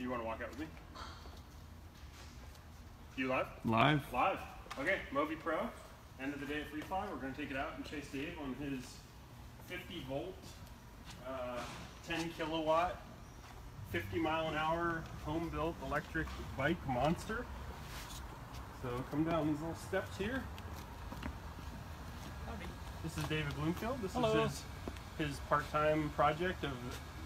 You want to walk out with me? You live? Live. Live. Okay, MōVI Pro. End of the day at Freefly. We're going to take it out and chase Dave on his 50 volt, 10 kilowatt, 50 mile an hour home built electric bike monster. So come down these little steps here. Howdy. This is David Bloomfield. This Hello. is his part-time project of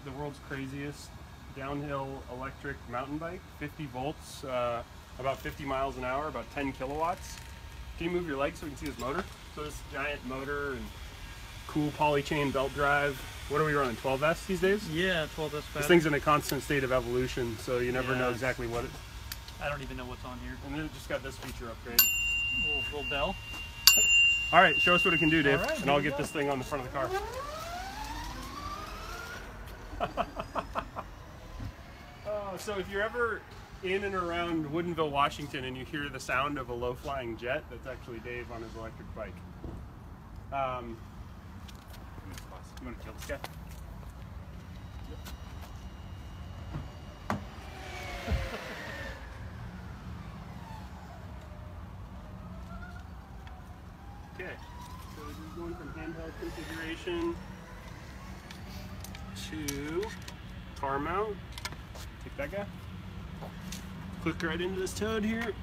the world's craziest downhill electric mountain bike. 50 volts, about 50 miles an hour, about 10 kilowatts. Can you move your legs so we can see his motor? So this giant motor and cool poly-chain belt drive. What are we running, 12S these days? Yeah, 12S. This thing's in a constant state of evolution, so you never know exactly what it... I don't even know what's on here. And then it just got this feature upgrade. Little bell. All right, show us what it can do, Dave, All right, and I'll get this thing on the front of the car. So if you're ever in and around Woodinville, Washington, and you hear the sound of a low-flying jet, that's actually Dave on his electric bike. You want to kill this guy? Okay, so this is going from handheld configuration to car mount. Take that guy. Click right into this toad here.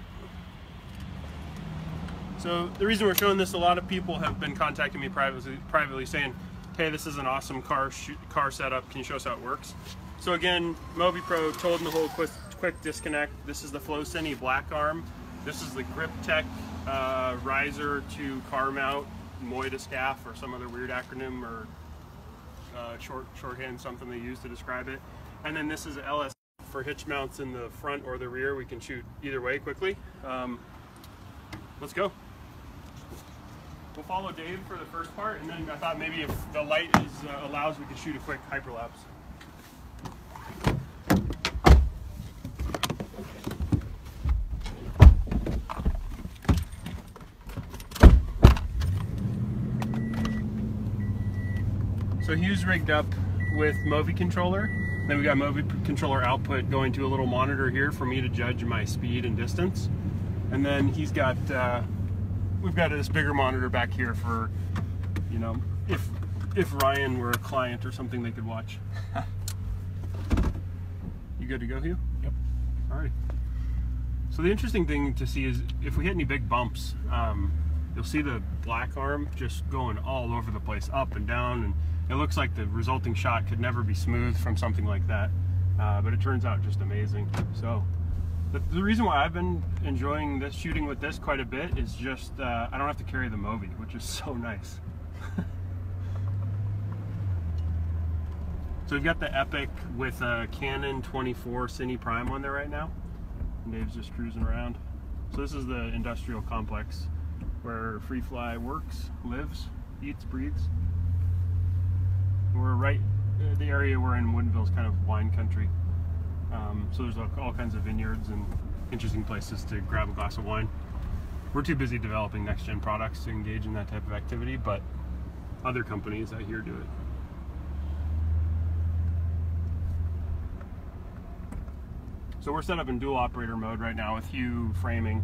So the reason we're showing this, a lot of people have been contacting me privately saying, hey, this is an awesome car setup. Can you show us how it works? So again, MōVI Pro, told in the whole quick disconnect. This is the Flowcine black arm. This is the Grip Tech riser to car mount, MOI to SCAF, or some other weird acronym or shorthand, something they use to describe it. And then this is LS for hitch mounts in the front or the rear. We can shoot either way quickly. Let's go. We'll follow Dave for the first part, and then I thought maybe if the light allows, we could shoot a quick hyperlapse. So Hugh's rigged up with MōVI controller. Then we got MōVI controller output going to a little monitor here for me to judge my speed and distance. And then he's got, we've got this bigger monitor back here for, you know, if Ryan were a client or something they could watch. You good to go, Hugh? Yep. All right. So the interesting thing to see is if we hit any big bumps, you'll see the black arm just going all over the place, up and down, and it looks like the resulting shot could never be smooth from something like that, but it turns out just amazing. So the reason why I've been enjoying this, shooting with this quite a bit, is just I don't have to carry the MōVI, which is so nice. So we've got the Epic with a Canon 24 Cine Prime on there right now, and Dave's just cruising around. So this is the industrial complex where Freefly works, lives, eats, breathes. We're right, the area we're in, Woodinville, is kind of wine country. So there's all kinds of vineyards and interesting places to grab a glass of wine. We're too busy developing next-gen products to engage in that type of activity, but other companies out here do it. So we're set up in dual operator mode right now with Hugh framing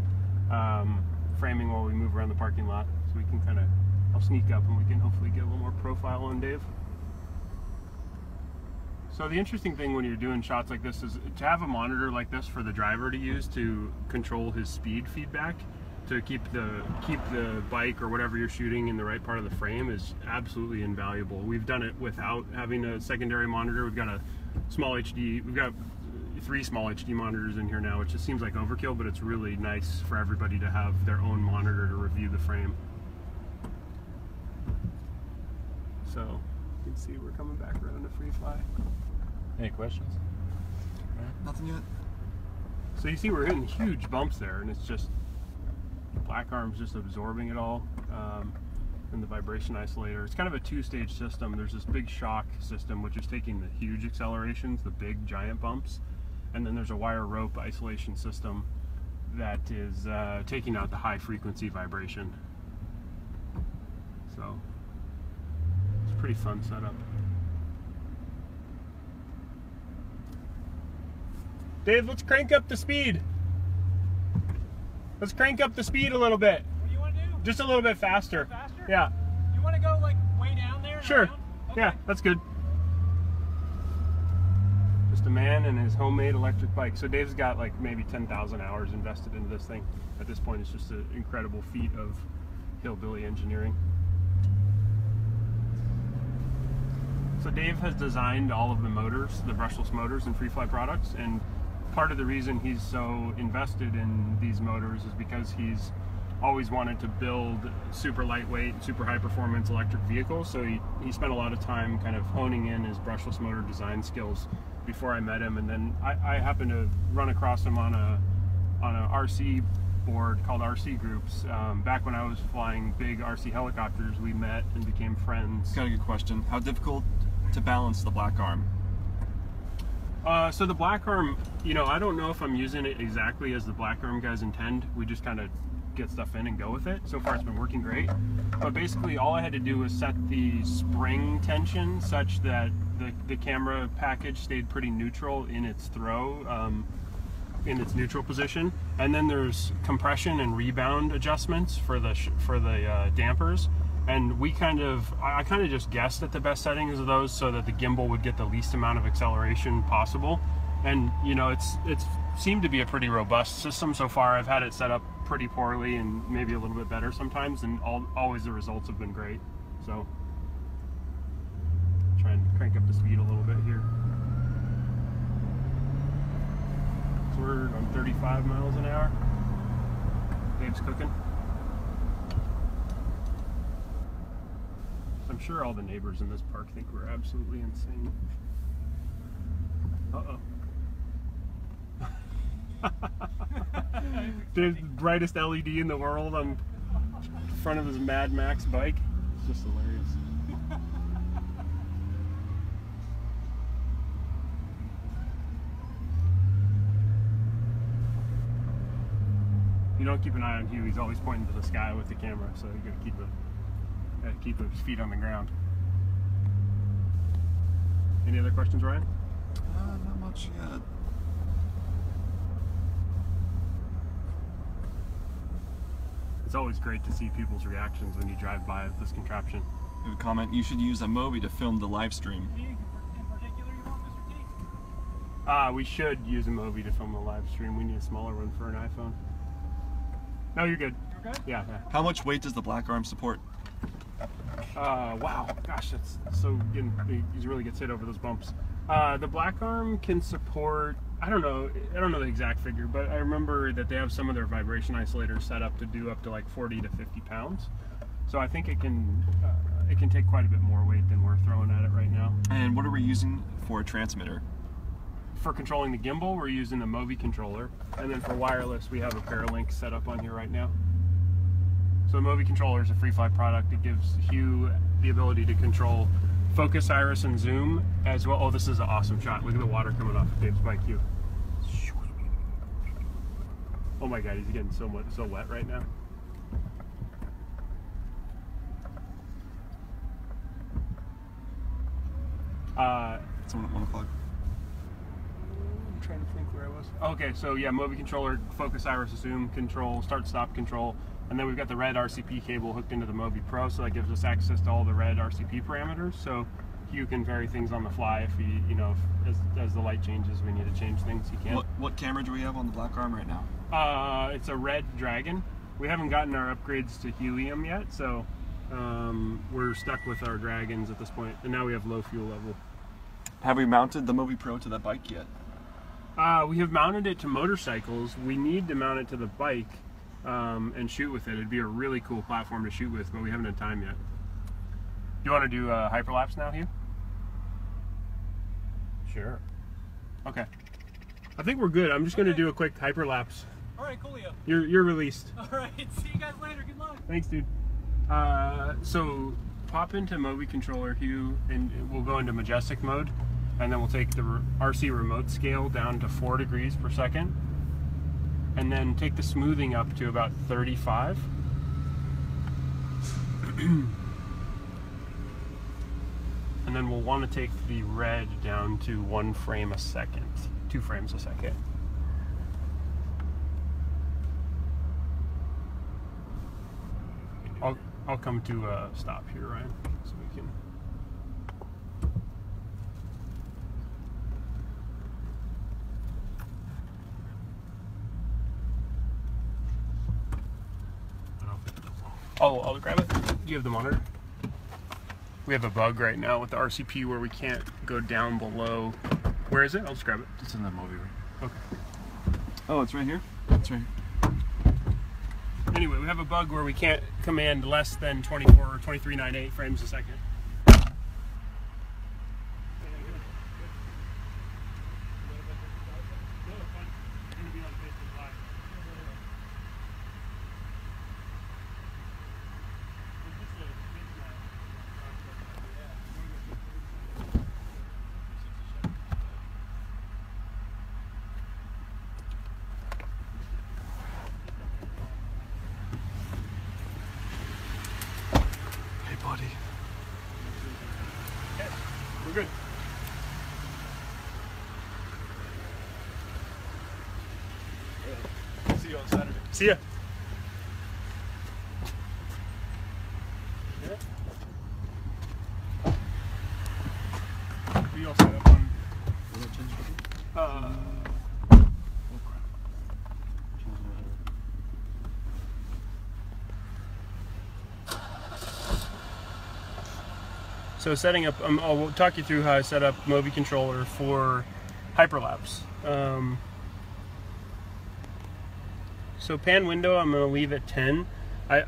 while we move around the parking lot. So we can kind of, I'll sneak up and we can hopefully get a little more profile on Dave. So the interesting thing when you're doing shots like this is to have a monitor like this for the driver to use to control his speed feedback, to keep the bike or whatever you're shooting in the right part of the frame, is absolutely invaluable. We've done it without having a secondary monitor. We've got a small HD, we've got 3 small HD monitors in here now, which just seems like overkill, but it's really nice for everybody to have their own monitor to review the frame. So you can see we're coming back around to Freefly. Any questions? Nothing yet. So you see we're hitting huge bumps there, and it's just black arm's just absorbing it all, and the vibration isolator. It's kind of a 2-stage system. There's this big shock system, which is taking the huge accelerations, the big giant bumps, and then there's a wire rope isolation system that is taking out the high frequency vibration. So it's a pretty fun setup. Dave, let's crank up the speed. Let's crank up the speed a little bit. What do you want to do? Just a little bit faster. Faster? Yeah. You want to go like way down there? Sure. Down? Okay. Yeah, that's good. Just a man and his homemade electric bike. So Dave's got like maybe 10,000 hours invested into this thing. At this point, it's just an incredible feat of hillbilly engineering. So Dave has designed all of the motors, the brushless motors in Freefly products, and part of the reason he's so invested in these motors is because he's always wanted to build super lightweight, super high performance electric vehicles. So he spent a lot of time kind of honing in his brushless motor design skills before I met him, and then I happened to run across him on a RC board called RC Groups. Back when I was flying big RC helicopters, we met and became friends. Got a good question. How difficult to balance the black arm? So the black arm, you know, I don't know if I'm using it exactly as the black arm guys intend. We just kind of get stuff in and go with it. So far it's been working great. But basically all I had to do was set the spring tension such that the camera package stayed pretty neutral in its throw, in its neutral position. And then there's compression and rebound adjustments for the dampers. And I kind of just guessed at the best settings of those so that the gimbal would get the least amount of acceleration possible. And you know, it's seemed to be a pretty robust system so far. I've had it set up pretty poorly and maybe a little bit better sometimes, and always the results have been great. So try and crank up the speed a little bit here. So we're on 35 miles an hour. Dave's cooking. I'm sure all the neighbors in this park think we're absolutely insane. Uh-oh. The brightest LED in the world on front of his Mad Max bike. It's just hilarious. You don't keep an eye on Hugh, he's always pointing to the sky with the camera, so you gotta keep his feet on the ground. Any other questions, Ryan? Not much yet. It's always great to see people's reactions when you drive by this contraption. I have a comment. You should use a MōVI to film the live stream. In particular, you want, Mr. T? We should use a MōVI to film the live stream. We need a smaller one for an iPhone. No, you're good. You're good? Yeah. How much weight does the black arm support? Wow, gosh, that's so. He really gets hit over those bumps. The black arm can support. I don't know the exact figure, but I remember that they have some of their vibration isolators set up to do up to like 40 to 50 pounds. So I think it can take quite a bit more weight than we're throwing at it right now. And what are we using for a transmitter? For controlling the gimbal, we're using a MōVI controller, and then for wireless, we have a Paralink set up on here right now. So the MōVI controller is a Freefly product. It gives Hugh the ability to control focus, iris, and zoom as well. Oh, this is an awesome shot. Look at the water coming off of Dave's bike, Hugh. Oh my God, he's getting so wet right now. It's on at 1 o'clock. I'm trying to think where I was. Okay, so yeah, MōVI controller, focus, iris, zoom control, start-stop control, and then we've got the red RCP cable hooked into the MōVI Pro, so that gives us access to all the red RCP parameters. So Hugh can vary things on the fly if he, as the light changes, we need to change things. He can. What camera do we have on the black arm right now? It's a red Dragon. We haven't gotten our upgrades to helium yet, so we're stuck with our Dragons at this point, and now we have low fuel level. Have we mounted the MōVI Pro to that bike yet? We have mounted it to motorcycles. We need to mount it to the bike and shoot with it. It'd be a really cool platform to shoot with, but we haven't had time yet. Do you want to do Hyperlapse now, Hugh? Sure. Okay. I think we're good. I'm just going to do a quick Hyperlapse. All right, coolio. You're released. All right, see you guys later. Good luck. Thanks, dude. So pop into MōVI controller, Hugh, and we'll go into majestic mode, and then we'll take the RC remote scale down to 4 degrees per second, and then take the smoothing up to about 35. And then we'll want to take the red down to 1 frame a second, 2 frames a second. I'll come to a stop here, Ryan, so we can. I'll grab it. Do you have the monitor? We have a bug right now with the RCP where we can't go down below. Where is it? I'll just grab it. It's in the Movi. Okay. Oh, it's right here? It's right here. Anyway, we have a bug where we can't command less than 24 or 23.98 frames a second. Buddy. Okay, we're good. See you on Saturday. See ya. We all set up on. So setting up, I'll talk you through how I set up MōVI controller for Hyperlapse. So pan window, I'm going to leave at 10. I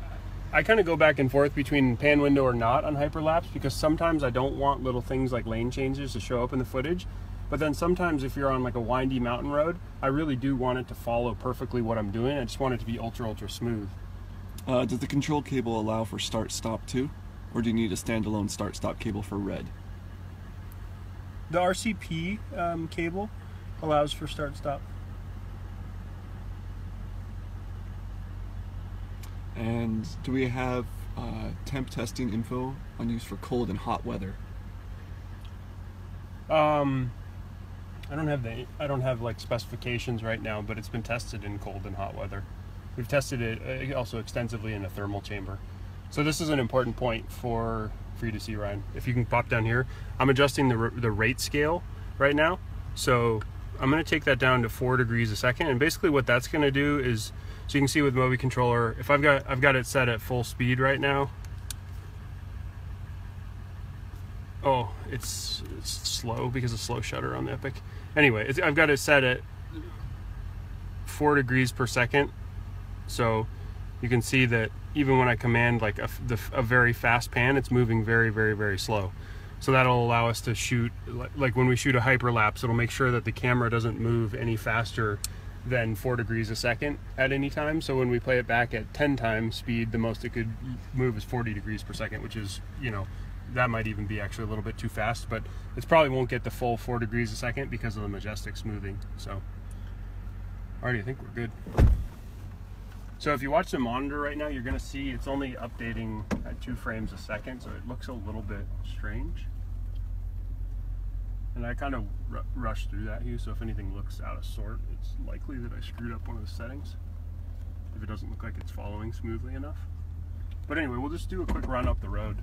kind of go back and forth between pan window or not on Hyperlapse because sometimes I don't want little things like lane changes to show up in the footage. But then sometimes if you're on like a windy mountain road, I really do want it to follow perfectly what I'm doing. I just want it to be ultra smooth. Does the control cable allow for start-stop too? Or do you need a standalone start-stop cable for red? The RCP cable allows for start-stop. And do we have temp testing info on use for cold and hot weather? I don't have like specifications right now, but it's been tested in cold and hot weather. We've tested it also extensively in a thermal chamber. So this is an important point for you to see, Ryan. If you can pop down here, I'm adjusting the rate scale right now. So I'm going to take that down to 4 degrees a second, and basically what that's going to do is, so you can see with MōVI controller, if I've got it set at full speed right now. Oh, it's slow because of slow shutter on the Epic. Anyway, I've got it set at 4 degrees per second. So you can see that even when I command like a very fast pan, it's moving very slow. So that'll allow us to shoot, like when we shoot a hyperlapse, it'll make sure that the camera doesn't move any faster than 4 degrees a second at any time. So when we play it back at 10 times speed, the most it could move is 40 degrees per second, which is, you know, that might even be actually a little bit too fast, but it probably won't get the full 4 degrees a second because of the majestic smoothing. So, alrighty, I think we're good. So if you watch the monitor right now, you're going to see it's only updating at 2 frames a second, so it looks a little bit strange. And I kind of rushed through that, Hugh, so if anything looks out of sort, it's likely that I screwed up one of the settings, if it doesn't look like it's following smoothly enough. But anyway, we'll just do a quick run up the road,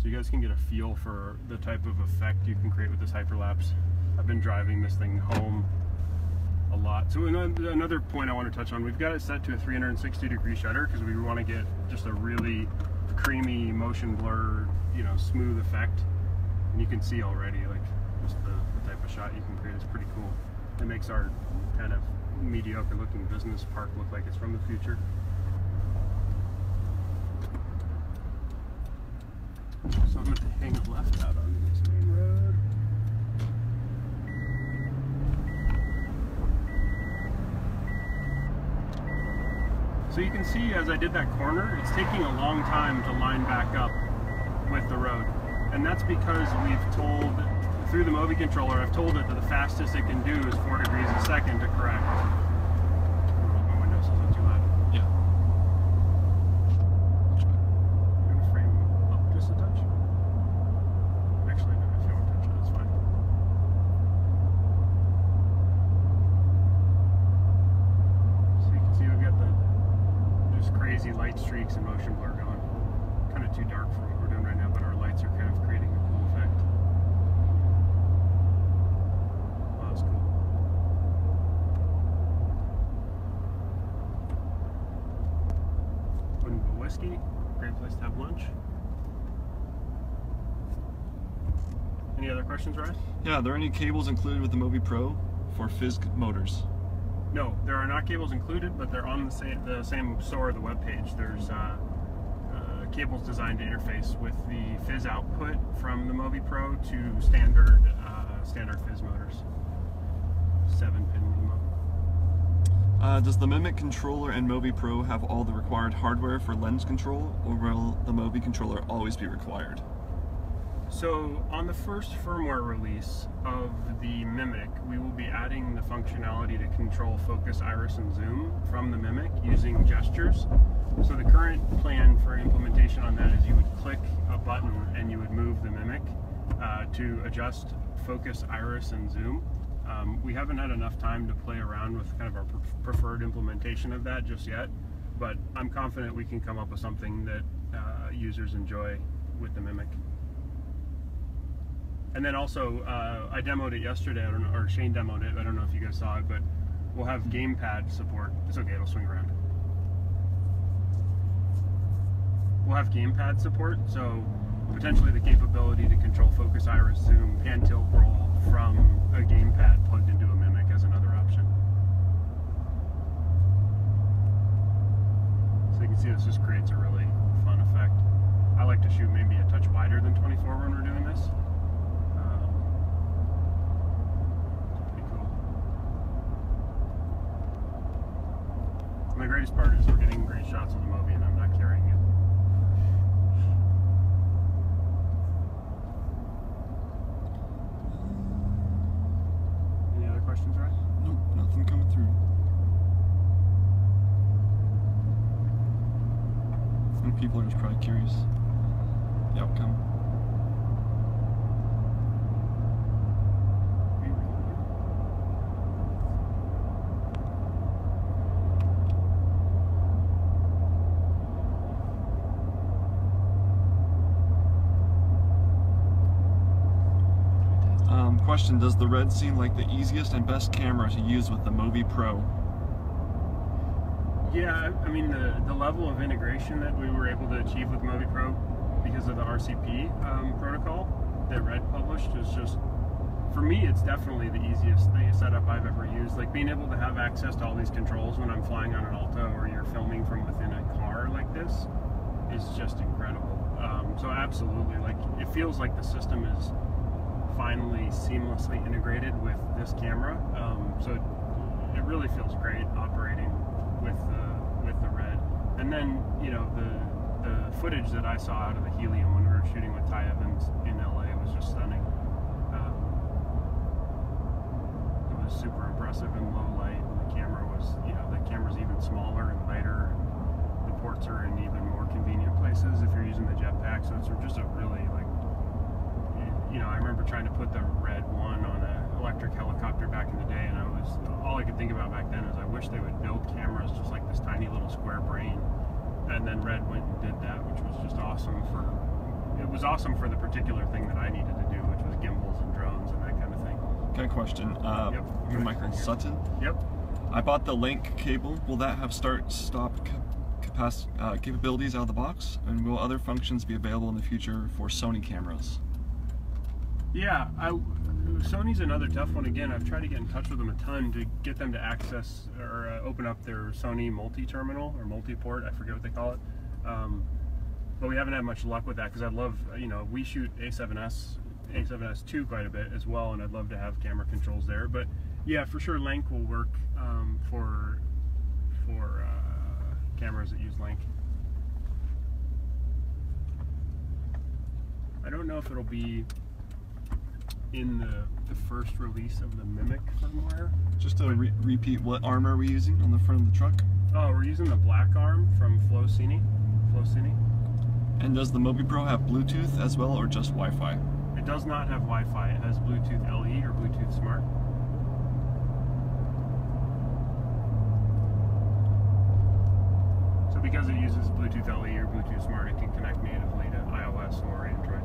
so you guys can get a feel for the type of effect you can create with this hyperlapse. I've been driving this thing home a lot. So another point I want to touch on, we've got it set to a 360-degree shutter because we want to get just a really creamy motion blur, you know, smooth effect. And you can see already, like, just the type of shot you can create is pretty cool. It makes our kind of mediocre looking business park look like it's from the future. So I'm going to hang a left out on this main road. So you can see as I did that corner, it's taking a long time to line back up with the road. And that's because we've told, through the MōVI controller, I've told it that the fastest it can do is 4 degrees a second to correct. Roll my windows, is it too loud? Yeah. I'm going to frame up just a touch. Actually, no, if you want to touch it, it's fine. So you can see we've got just crazy light streaks and motion blur going. bit too dark for what we're doing right now, but our lights are kind of creating a cool effect. Wow, that's cool. Wouldn't go whiskey. Great place to have lunch. Any other questions, Ryan? Yeah, are there any cables included with the MōVI Pro for Fisk motors? No, there are not cables included, but they're on the same store of the webpage. There's cables designed to interface with the Fizz output from the MōVI Pro to standard Fizz motors. 7-pin remote. Does the Mimic controller and MōVI Pro have all the required hardware for lens control, or will the MōVI controller always be required? So on the first firmware release of the Mimic, we will be adding the functionality to control focus, iris, and zoom from the Mimic using gestures. So the current plan for implementation on that is you would click a button and you would move the Mimic to adjust focus, iris, and zoom. We haven't had enough time to play around with kind of our preferred implementation of that just yet, but I'm confident we can come up with something that users enjoy with the Mimic. And then also, I demoed it yesterday, I don't know, or Shane demoed it, I don't know if you guys saw it, but we'll have gamepad support. It's okay, it'll swing around. We'll have gamepad support, so potentially the capability to control focus, iris, zoom, pan, tilt, roll from a gamepad plugged into a Mimic as another option. So you can see this just creates a really fun effect. I like to shoot maybe a touch wider than 24 when we're doing this. Pretty cool. And the greatest part is we're getting great shots of the Movi and I'm not carrying it. Any other questions, Ryan? Nope, nothing coming through. I think people are just probably curious the outcome. Question, does the Red seem like the easiest and best camera to use with the MōVI Pro? Yeah, I mean the level of integration that we were able to achieve with MōVI Pro because of the RCP protocol that Red published is just, for me, it's definitely the easiest setup I've ever used. Like being able to have access to all these controls when I'm flying on an Alta or you're filming from within a car like this is just incredible. So absolutely, like it feels like the system is finally seamlessly integrated with this camera, so it really feels great operating with the Red. And then you know the footage that I saw out of the Helium when we were shooting with Ty Evans in LA was just stunning. It was super impressive in low light. The camera was, the camera's even smaller and lighter. And the ports are in even more convenient places if you're using the jetpack. So it's just a really I remember trying to put the Red 1 on an electric helicopter back in the day, and all I could think about back then is I wish they would build cameras just like this tiny little square brain. And then Red went and did that, which was just awesome for the particular thing that I needed to do, which was gimbals and drones and that kind of thing. Okay, question. Yep. From Michael Sutton. Yep. I bought the Link cable. Will that have start-stop capabilities out of the box? And will other functions be available in the future for Sony cameras? Yeah, Sony's another tough one. Again, I've tried to get in touch with them a ton to get them to access or open up their Sony multi-terminal or multi-port. I forget what they call it. But we haven't had much luck with that because I'd love, we shoot A7S2 quite a bit as well, and I'd love to have camera controls there. But yeah, for sure, Link will work for cameras that use Link. I don't know if it'll be in the first release of the Mimic firmware. Just to repeat, what arm are we using on the front of the truck? Oh, we're using the black arm from Flowcine. And does the MōVI Pro have Bluetooth as well, or just Wi-Fi? It does not have Wi-Fi. It has Bluetooth LE or Bluetooth Smart. because it uses Bluetooth LE or Bluetooth Smart, it can connect natively to iOS or Android.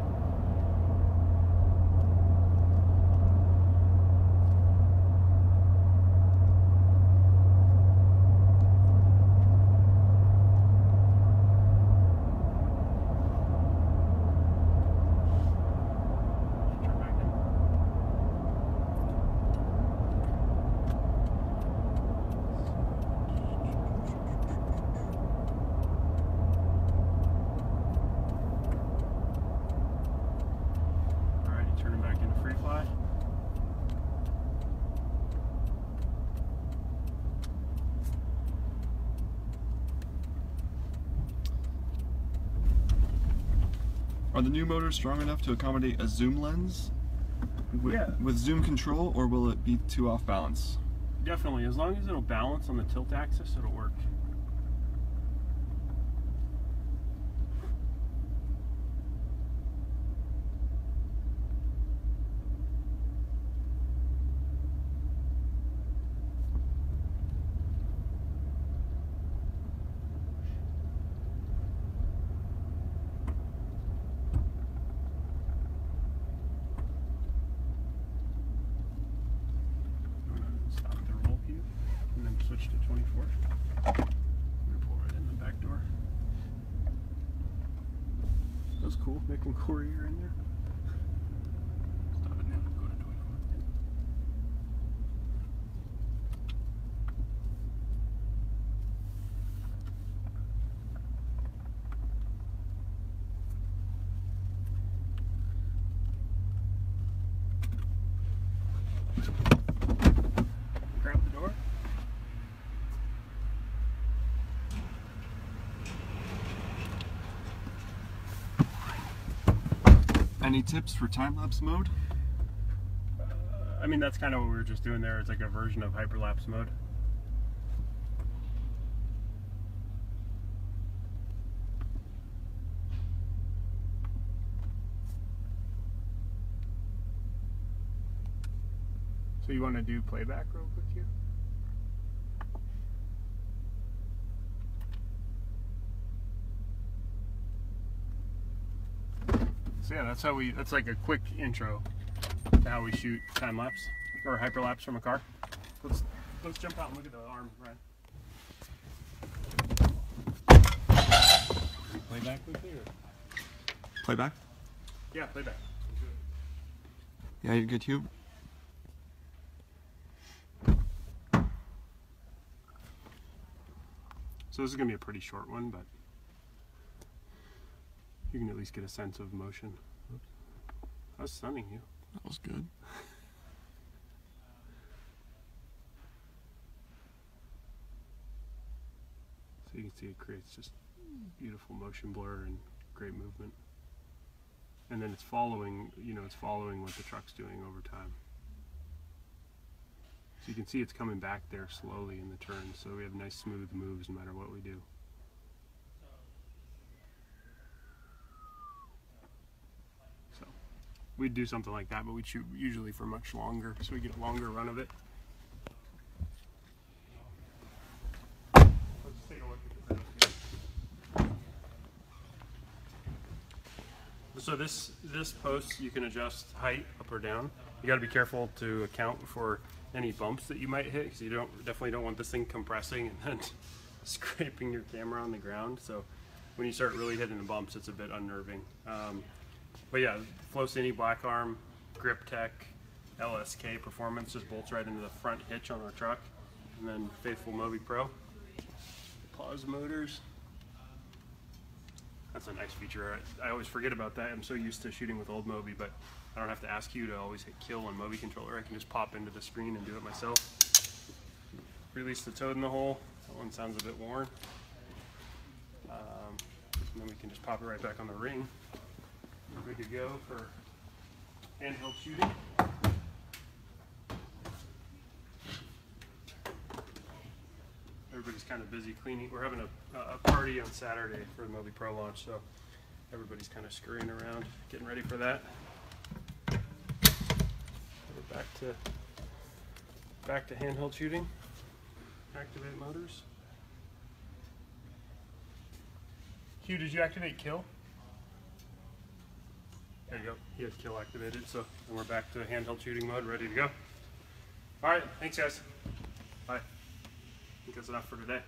Turning back into Freefly. Are the new motors strong enough to accommodate a zoom lens with zoom control, or will it be too off balance? Definitely, as long as it'll balance on the tilt axis, it'll work. Stop the roll view and then switch to 24. I'm gonna pull right in the back door. That was cool, making Courier in there. Stop it now, go to 24. Grab the door. Any tips for time-lapse mode? I mean, that's kind of what we were just doing there. It's like a version of Hyperlapse mode. So you want to do playback real quick here? So yeah, that's like a quick intro to how we shoot time lapse or hyperlapse from a car. Let's jump out and look at the arm, Ryan. Playback quickly or? Playback? Yeah, playback. Yeah, you're good, Hugh. So this is gonna be a pretty short one, but you can at least get a sense of motion. Oops. I was stunning you. That was good. So you can see it creates just beautiful motion blur and great movement. And then it's following, it's following what the truck's doing over time. So you can see it's coming back there slowly in the turn, so we have nice smooth moves no matter what we do. So we'd do something like that, but we'd shoot usually for much longer, so we get a longer run of it. Let's take a look at the video. So this post, you can adjust height up or down. You got to be careful to account for any bumps that you might hit, because you definitely don't want this thing compressing and then scraping your camera on the ground. So when you start really hitting the bumps, it's a bit unnerving. But yeah, Flow Cine Black Arm, Grip Tech, LSK Performance just bolts right into the front hitch on our truck, and then faithful MōVI Pro. Pause motors. That's a nice feature. I always forget about that. I'm so used to shooting with old MōVI, but I don't have to ask you to always hit kill on MōVI controller. I can just pop into the screen and do it myself. Release the toad in the hole. That one sounds a bit worn. And then we can just pop it right back on the ring. We're good to go for handheld shooting. Everybody's kind of busy cleaning. We're having a party on Saturday for the MōVI Pro launch, so everybody's kind of scurrying around, getting ready for that. We're back to handheld shooting. Activate motors. Q, did you activate kill? There you go. He has kill activated, so we're back to handheld shooting mode, ready to go. All right, thanks guys. Bye. I think that's enough for today.